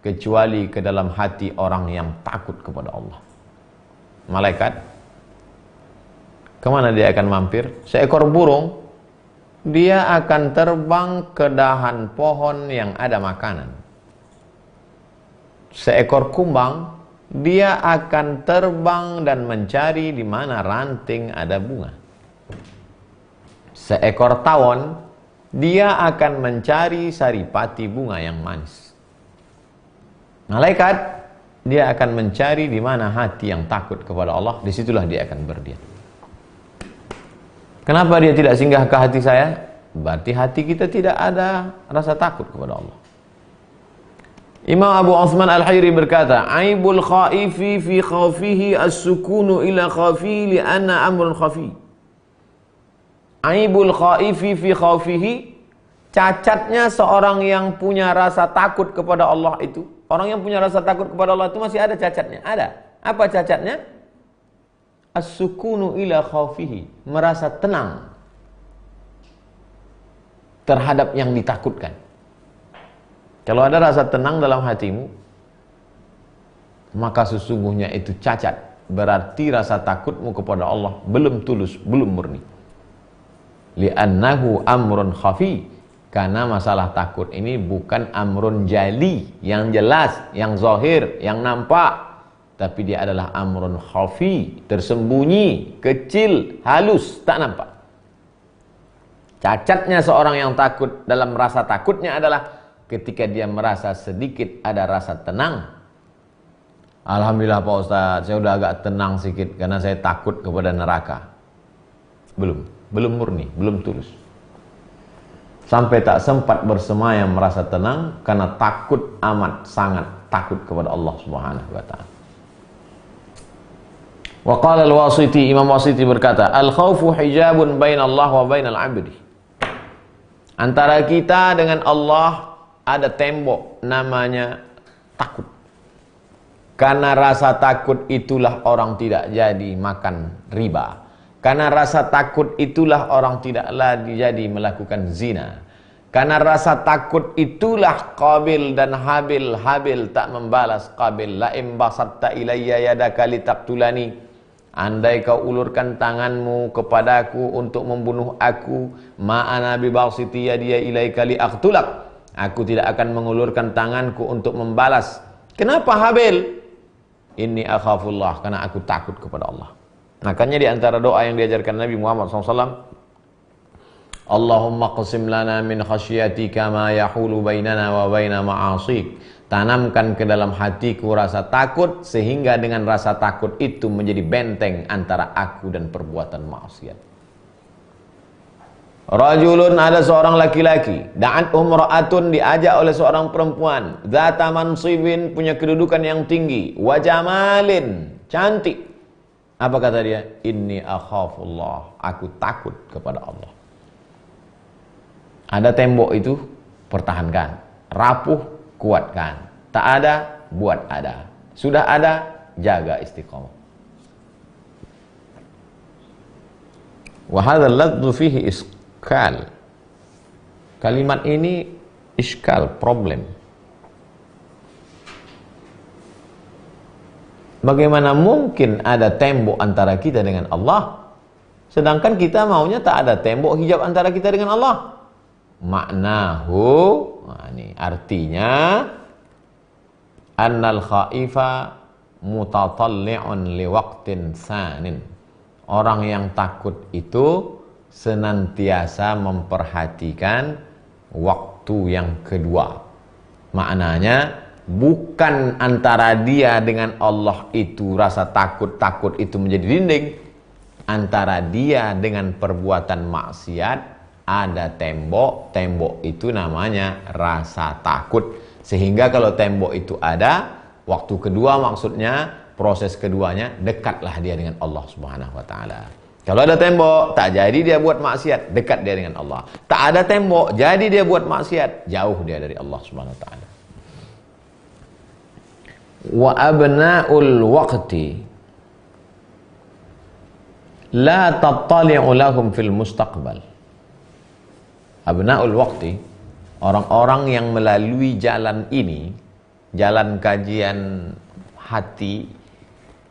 kecuali ke dalam hati orang yang takut kepada Allah. Malaikat kemana dia akan mampir? Seekor burung, dia akan terbang ke dahan pohon yang ada makanan. Seekor kumbang, dia akan terbang dan mencari di mana ranting ada bunga. Seekor tawon, dia akan mencari saripati bunga yang manis. Malaikat, dia akan mencari di mana hati yang takut kepada Allah, disitulah dia akan berdiam. Kenapa dia tidak singgah ke hati saya? Berarti hati kita tidak ada rasa takut kepada Allah. Imam Abu Uthman Al-Hayri berkata, aibul khaifi fi khawfihi as-sukunu ila khafi li'anna amrun khafi. Aibul khaifi fi khawfihi, cacatnya seorang yang punya rasa takut kepada Allah itu, orang yang punya rasa takut kepada Allah itu masih ada cacatnya. Ada. Apa cacatnya? As-sukunu ila khawfihi, merasa tenang terhadap yang ditakutkan. Kalau ada rasa tenang dalam hatimu, maka sesungguhnya itu cacat. Berarti rasa takutmu kepada Allah belum tulus, belum murni. Li'annahu amrun khafi, karena masalah takut ini bukan amrun jali, yang jelas, yang zahir, yang nampak, tapi dia adalah amrun khafi, tersembunyi, kecil, halus, tak nampak. Cacatnya seorang yang takut dalam rasa takutnya adalah ketika dia merasa sedikit ada rasa tenang. Alhamdulillah Pak Ustadz, saya udah agak tenang sedikit karena saya takut kepada neraka. Belum murni, belum tulus. Sampai tak sempat bersemayam merasa tenang karena takut amat sangat takut kepada Allah Subhanahu wa taala. Wa qala al-Wasiti, Imam Wasiti berkata, al-khawfu hijabun bainallah wa bainal 'abdi. Antara kita dengan Allah ada tembok namanya takut. Karena rasa takut itulah orang tidak jadi makan riba. Karena rasa takut itulah orang tidak lagi jadi melakukan zina. Karena rasa takut itulah Qabil dan Habil tak membalas Qabil. La in basatta ilayya yadaka litaqtulani. Andai kau ulurkan tanganmu kepadaku untuk membunuh aku, ma'ana bibasiti yadiya ilaika liaqtulak. Aku tidak akan mengulurkan tanganku untuk membalas. Kenapa Habil? Inni akhafullah, karena aku takut kepada Allah. Makanya di antara doa yang diajarkan Nabi Muhammad SAW, Allahumma qasim lana min khasyatika ma yahulu bainana wa baina ma'asik. Tanamkan ke dalam hatiku rasa takut, sehingga dengan rasa takut itu menjadi benteng antara aku dan perbuatan maksiat. Rajulun, ada seorang laki-laki, da'at umra'atun, diajak oleh seorang perempuan, dzata mansibin, punya kedudukan yang tinggi, wa jamalin, cantik. Apa kata dia? Inni akhafullah, aku takut kepada Allah. Ada tembok itu, pertahankan. Rapuh, kuatkan. Tak ada, buat ada. Sudah ada, jaga istiqomah. Wa hadzal lafdzu fihi iskal. Kalimat ini iskal, problem. Bagaimana mungkin ada tembok antara kita dengan Allah, sedangkan kita maunya tak ada tembok hijab antara kita dengan Allah? Maknahu, nah ini artinya, annal khaifa mutatalli'un liwaqtin sanin. Orang yang takut itu senantiasa memperhatikan waktu yang kedua. Maknanya bukan antara dia dengan Allah itu rasa takut itu menjadi dinding. Antara dia dengan perbuatan maksiat ada tembok. Tembok itu namanya rasa takut. Sehingga kalau tembok itu ada, waktu kedua maksudnya, proses keduanya, dekatlah dia dengan Allah Subhanahu wa ta'ala. Kalau ada tembok, tak jadi dia buat maksiat, dekat dia dengan Allah. Tak ada tembok, jadi dia buat maksiat, jauh dia dari Allah Subhanahu wa ta'ala. Wa abna'ul waqti la tattali'u lahum fil mustaqbal. Abna'ul waqti, orang-orang yang melalui jalan ini, jalan kajian hati,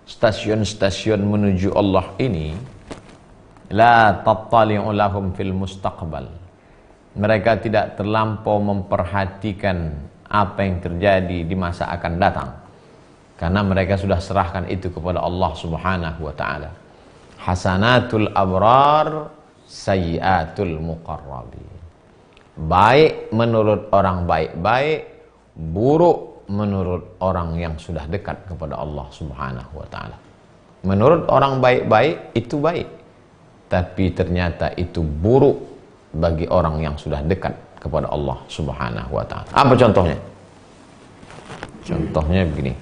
stasiun-stasiun menuju Allah ini, la tattali'u lahum fil mustaqbal. Mereka tidak terlampau memperhatikan apa yang terjadi di masa akan datang, karena mereka sudah serahkan itu kepada Allah Subhanahu wa ta'ala. Hasanatul abrar, sayyiatul muqarrabin. Baik menurut orang baik-baik, buruk menurut orang yang sudah dekat kepada Allah Subhanahu wa ta'ala. Menurut orang baik-baik itu baik, tapi ternyata itu buruk bagi orang yang sudah dekat kepada Allah Subhanahu wa ta'ala. Apa contohnya? Contohnya begini.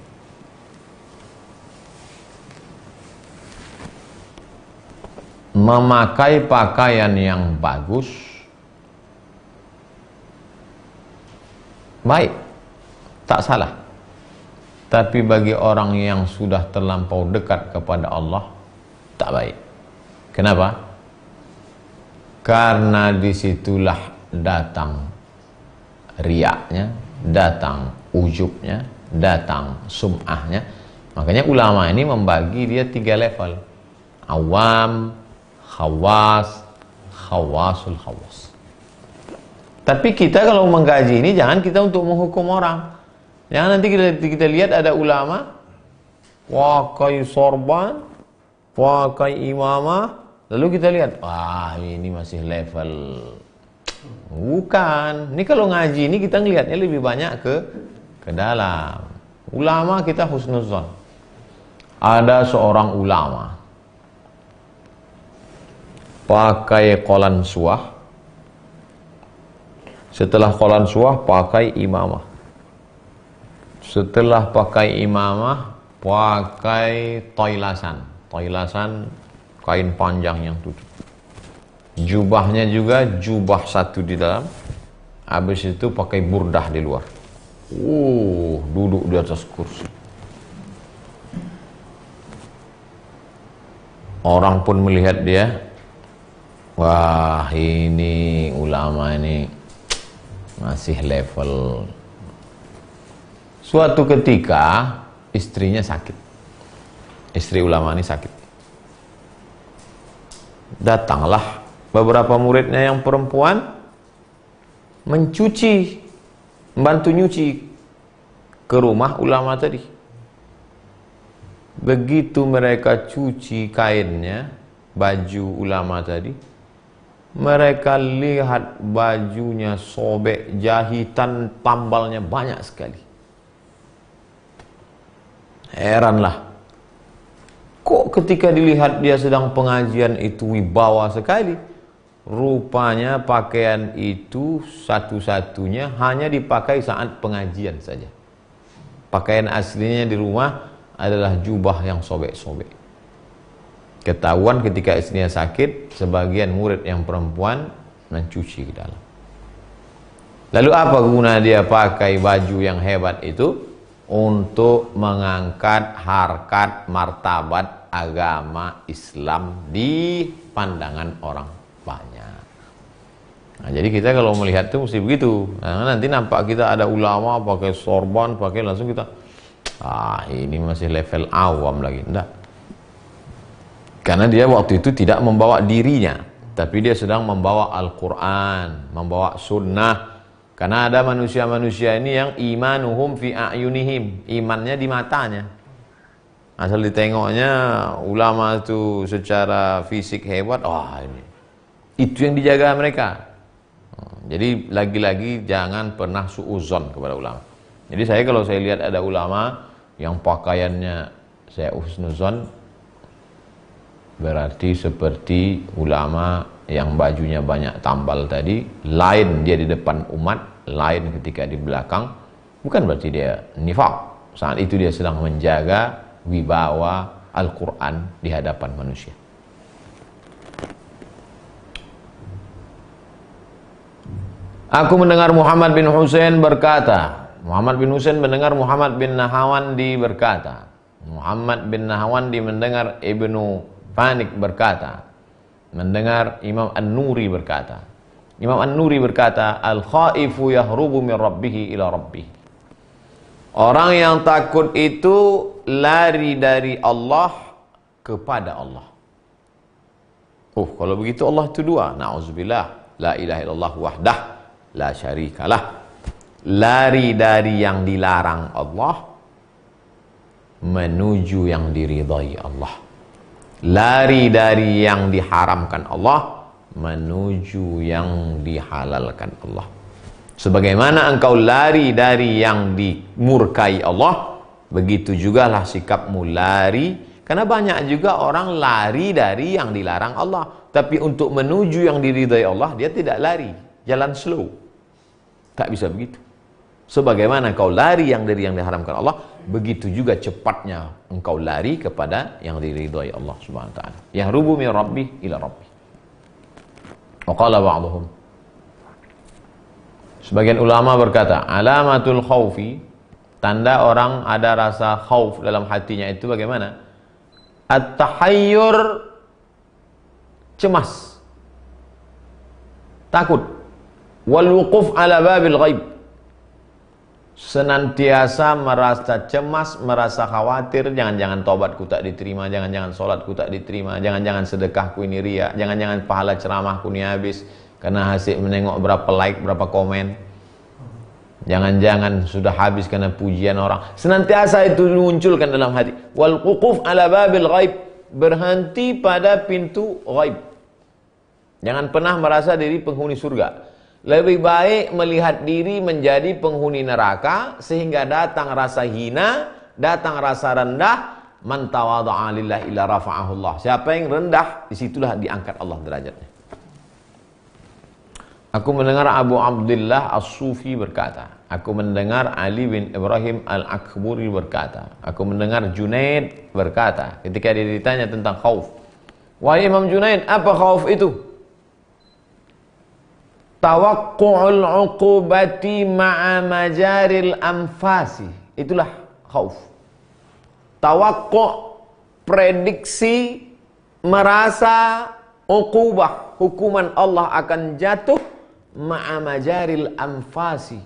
Memakai pakaian yang bagus baik, tak salah. Tapi bagi orang yang sudah terlampau dekat kepada Allah, tak baik. Kenapa? Karena disitulah datang riaknya, datang ujubnya, datang sum'ahnya. Makanya ulama ini membagi dia 3 level. Awam, khawas, khawasul khawas. Tapi kita kalau mengkaji ini, jangan kita untuk menghukum orang. Jangan nanti kita lihat ada ulama pakai sorban, pakai imamah, lalu kita lihat, wah ini masih level. Bukan. Ini kalau ngaji ini kita ngelihatnya lebih banyak ke dalam. Ulama kita husnuzon. Ada seorang ulama pakai kolan suah, setelah kolan suah pakai imamah, setelah pakai imamah pakai toilasan. Toilasan kain panjang yang tutup. Jubahnya juga jubah satu di dalam, habis itu pakai burdah di luar. Duduk di atas kursi. Orang pun melihat dia, wah ini ulama ini masih level. Suatu ketika istrinya sakit. Istri ulama ini sakit. Datanglah beberapa muridnya yang perempuan mencuci, membantu nyuci ke rumah ulama tadi. Begitu mereka cuci kainnya, baju ulama tadi, mereka lihat bajunya sobek, jahitan tambalnya banyak sekali. Heranlah, kok ketika dilihat dia sedang pengajian itu wibawa sekali. Rupanya pakaian itu satu-satunya hanya dipakai saat pengajian saja. Pakaian aslinya di rumah adalah jubah yang sobek-sobek. Ketahuan ketika istrinya sakit, sebagian murid yang perempuan mencuci ke dalam. Lalu apa guna dia pakai baju yang hebat itu? Untuk mengangkat harkat martabat agama Islam di pandangan orang banyak. Nah, jadi kita kalau melihat itu mesti begitu. Nah, nanti nampak kita ada ulama pakai sorban, pakai langsung kita, ini masih level awam lagi. Enggak. Karena dia waktu itu tidak membawa dirinya, tapi dia sedang membawa Al-Quran, membawa sunnah. Karena ada manusia-manusia ini yang imanuhum fi a'yunihim, imannya di matanya. Asal ditengoknya ulama itu secara fisik hebat, ini. Itu yang dijaga mereka. Jadi lagi-lagi jangan pernah suuzon kepada ulama. Jadi kalau saya lihat ada ulama yang pakaiannya saya husnuzon, berarti seperti ulama yang bajunya banyak tambal tadi, lain dia di depan umat, lain ketika di belakang, bukan berarti dia nifaq. Saat itu dia sedang menjaga wibawa Al-Quran di hadapan manusia. Aku mendengar Muhammad bin Husain berkata, Muhammad bin Husain mendengar Muhammad bin Nahawandi berkata, Muhammad bin Nahawandi mendengar Ibnu Fanik berkata, mendengar Imam An-Nuri berkata. Imam An-Nuri berkata, al-khaifu yahrubu min rabbihi ila rabbih. Orang yang takut itu lari dari Allah kepada Allah. Kalau begitu Allah itu dua. Na'udzubillah, la ilaha illallah wahdah, la syarikalah. Lari dari yang dilarang Allah menuju yang diridhai Allah. Lari dari yang diharamkan Allah menuju yang dihalalkan Allah. Sebagaimana engkau lari dari yang dimurkai Allah, begitu jugalah sikapmu lari. Karena banyak juga orang lari dari yang dilarang Allah, tapi untuk menuju yang diridhai Allah dia tidak lari, jalan slow. Tak bisa begitu. Sebagaimana engkau lari dari yang diharamkan Allah, begitu juga cepatnya engkau lari kepada yang diridhai Allah Subhanahu wa taala. Yahrubu min rabbih ila rabbih. Wa qala ba'dhum, sebagian ulama berkata, alamatul khaufi, tanda orang ada rasa khauf dalam hatinya itu bagaimana? At-tahayyur, cemas, takut. Wal wuquf ala babil ghaib, senantiasa merasa cemas, merasa khawatir, jangan-jangan tobatku tak diterima, jangan-jangan sholatku tak diterima, jangan-jangan sedekahku ini riya, jangan-jangan pahala ceramahku ini habis karena hasil menengok berapa like, berapa komen, jangan-jangan sudah habis karena pujian orang. Senantiasa itu munculkan dalam hati. Wal wuquf ala babil ghaib, berhenti pada pintu ghaib. Jangan pernah merasa diri penghuni surga. Lebih baik melihat diri menjadi penghuni neraka, sehingga datang rasa hina, datang rasa rendah. Man tawadha'a lillahi illa rafa'ahullah. Siapa yang rendah, disitulah diangkat Allah derajatnya. Aku mendengar Abu Abdullah As-Sufi berkata, aku mendengar Ali bin Ibrahim Al-Akburi berkata, aku mendengar Junaid berkata, ketika dia ditanya tentang khauf, wahai Imam Junaid, apa khauf itu? Tawakku'ul uqubati ma'a majaril anfasi. Itulah khauf. Tawakku', prediksi, merasa uqubah, hukuman Allah akan jatuh ma'a majaril anfasi,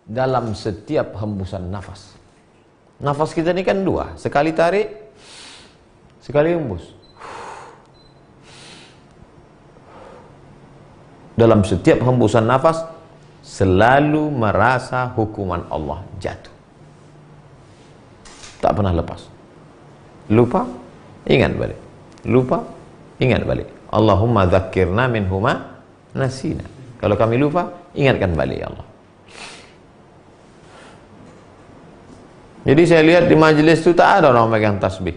dalam setiap hembusan nafas. Nafas kita ini kan dua, sekali tarik, sekali hembus. Dalam setiap hembusan nafas selalu merasa hukuman Allah jatuh, tak pernah lepas. Lupa, ingat balik. Lupa, ingat balik. Allahumma dzakirna minhuma nasina. Kalau kami lupa, ingatkan balik ya Allah. Jadi saya lihat di majelis itu tak ada orang pegang tasbih.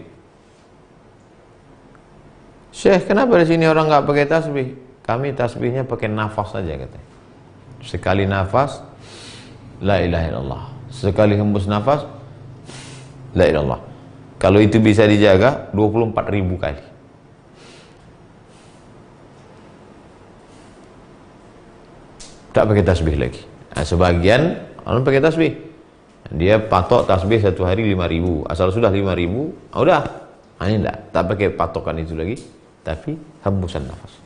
Syekh, kenapa di sini orang nggak pakai tasbih? Kami tasbihnya pakai nafas saja katanya. Sekali nafas, la ilaha illallah. Sekali hembus nafas, la ilaha illallah. Kalau itu bisa dijaga 24.000 kali. Tak pakai tasbih lagi. Nah, sebagian orang pakai tasbih. Dia patok tasbih satu hari 5.000. Asal sudah 5.000, udah Ini enggak, tak pakai patokan itu lagi, tapi hembusan nafas.